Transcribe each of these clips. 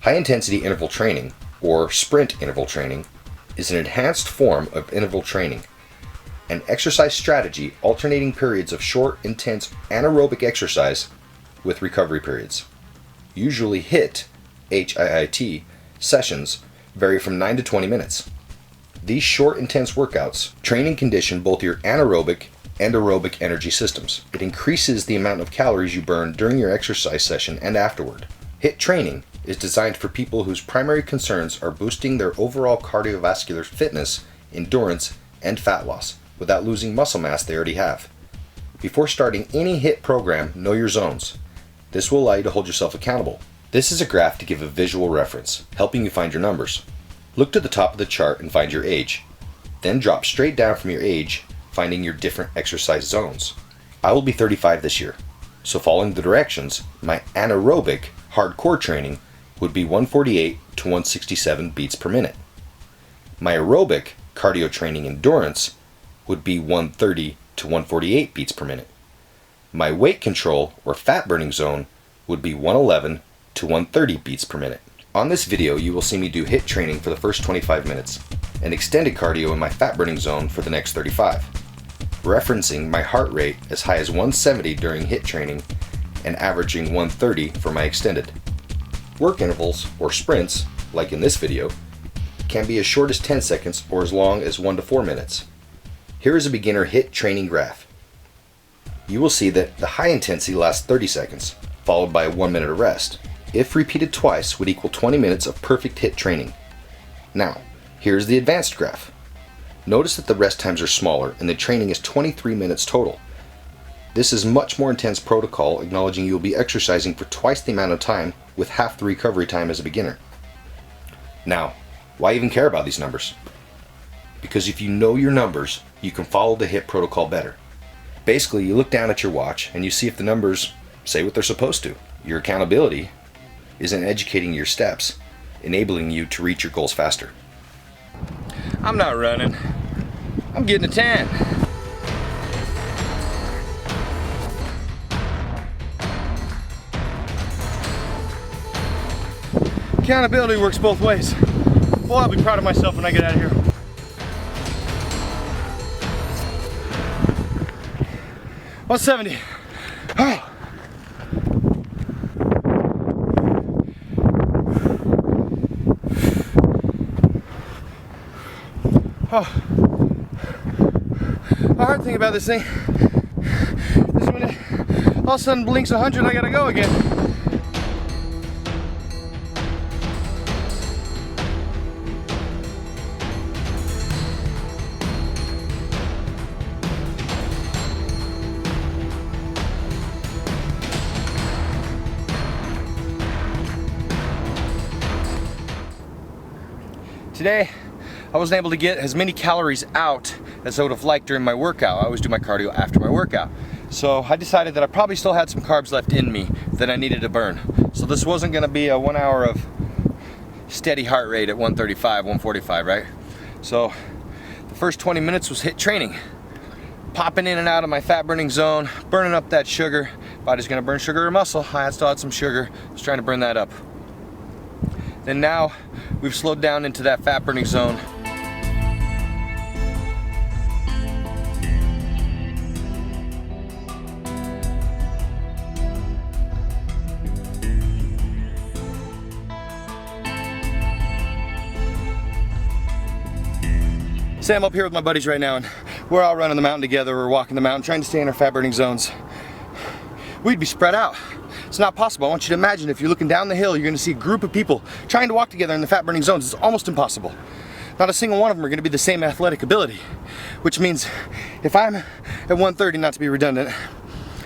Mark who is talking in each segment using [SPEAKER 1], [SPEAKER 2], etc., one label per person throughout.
[SPEAKER 1] High-intensity interval training, or sprint interval training, is an enhanced form of interval training, an exercise strategy alternating periods of short, intense anaerobic exercise with recovery periods. Usually HIIT sessions vary from 9 to 20 minutes. These short, intense workouts train and condition both your anaerobic and aerobic energy systems. It increases the amount of calories you burn during your exercise session and afterward. HIIT training is designed for people whose primary concerns are boosting their overall cardiovascular fitness, endurance, and fat loss without losing muscle mass they already have. Before starting any HIIT program, know your zones. This will allow you to hold yourself accountable. This is a graph to give a visual reference, helping you find your numbers. Look to the top of the chart and find your age. Then drop straight down from your age, finding your different exercise zones. I will be 35 this year, so following the directions, my anaerobic hardcore training would be 148 to 167 beats per minute. My aerobic cardio training endurance would be 130 to 148 beats per minute. My weight control or fat burning zone would be 111 to 130 beats per minute. On this video, you will see me do HIIT training for the first 25 minutes and extended cardio in my fat burning zone for the next 35, referencing my heart rate as high as 170 during HIIT training and averaging 130 for my extended. Work intervals, or sprints, like in this video, can be as short as 10 seconds or as long as 1 to 4 minutes. Here is a beginner HIIT training graph. You will see that the high intensity lasts 30 seconds, followed by 1 minute of rest. If repeated twice, would equal 20 minutes of perfect HIIT training. Now, here's the advanced graph. Notice that the rest times are smaller and the training is 23 minutes total. This is much more intense protocol, acknowledging you will be exercising for twice the amount of time with half the recovery time as a beginner. Now, why even care about these numbers? Because if you know your numbers, you can follow the HIIT protocol better. Basically, you look down at your watch and you see if the numbers say what they're supposed to. Your accountability is in educating your steps, enabling you to reach your goals faster.
[SPEAKER 2] I'm not running. I'm getting a tan. Accountability works both ways. Boy, I'll be proud of myself when I get out of here. $170. Oh. Oh. The hard thing about this thing is when it all of a sudden blinks 100, I gotta go again. Today, I wasn't able to get as many calories out as I would have liked during my workout. I always do my cardio after my workout. So I decided that I probably still had some carbs left in me that I needed to burn. So this wasn't gonna be a 1 hour of steady heart rate at 135, 145, right? So the first 20 minutes was HIIT training. Popping in and out of my fat burning zone, burning up that sugar. Body's gonna burn sugar or muscle. I still had some sugar, I was trying to burn that up. Then now we've slowed down into that fat burning zone. Say I'm up here with my buddies right now and we're all running the mountain together, we're walking the mountain, trying to stay in our fat burning zones. We'd be spread out. It's not possible. I want you to imagine if you're looking down the hill, you're going to see a group of people trying to walk together in the fat burning zones. It's almost impossible. Not a single one of them are going to be the same athletic ability, which means if I'm at 130, not to be redundant,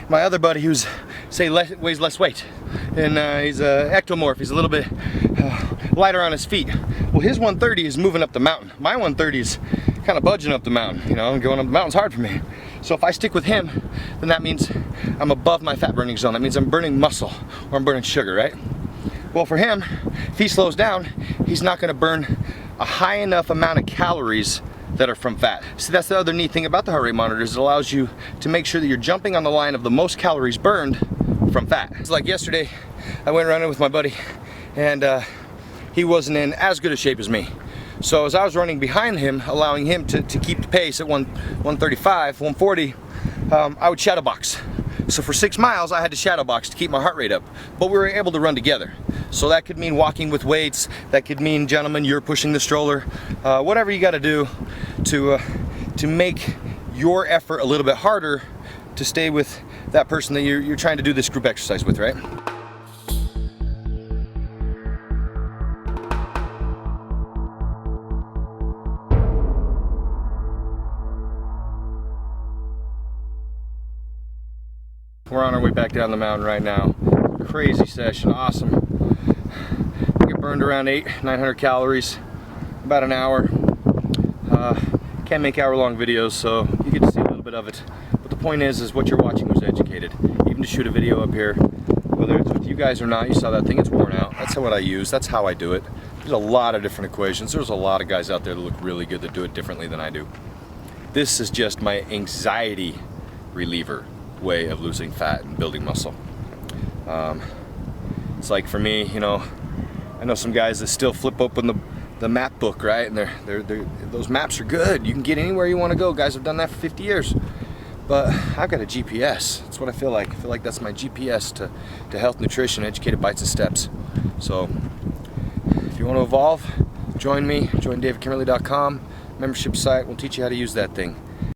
[SPEAKER 2] my other buddy who's, say, weighs less weight, and he's an ectomorph, he's a little bit lighter on his feet. Well, his 130 is moving up the mountain. My 130 is kind of budging up the mountain, you know, and going up the mountain's hard for me. So if I stick with him, then that means I'm above my fat burning zone. That means I'm burning muscle or I'm burning sugar, right? Well, for him, if he slows down, he's not gonna burn a high enough amount of calories that are from fat. See, that's the other neat thing about the heart rate monitors. It allows you to make sure that you're jumping on the line of the most calories burned from fat. It's like yesterday, I went running with my buddy and he wasn't in as good a shape as me. So as I was running behind him, allowing him to keep the pace at 135, 140, I would shadow box. So for 6 miles, I had to shadow box to keep my heart rate up. But we were able to run together. So that could mean walking with weights. That could mean, gentlemen, you're pushing the stroller. Whatever you got to do to make your effort a little bit harder to stay with that person that you're trying to do this group exercise with, right? We're on our way back down the mountain right now. Crazy session, awesome. I think it burned around 900 calories, about an hour. Can't make hour-long videos, so you get to see a little bit of it. But the point is what you're watching was educated. Even to shoot a video up here, whether it's with you guys or not, you saw that thing, it's worn out. That's what I use, that's how I do it. There's a lot of different equations. There's a lot of guys out there that look really good that do it differently than I do. This is just my anxiety reliever way of losing fat and building muscle. It's like for me, you know, I know some guys that still flip open the map book, right? And those maps are good. You can get anywhere you want to go. Guys have done that for 50 years. But I've got a GPS. That's what I feel like. I feel like that's my GPS to health, nutrition, educated bites and steps. So if you want to evolve, join me. Join davidkimmerly.com. Membership site. We'll teach you how to use that thing.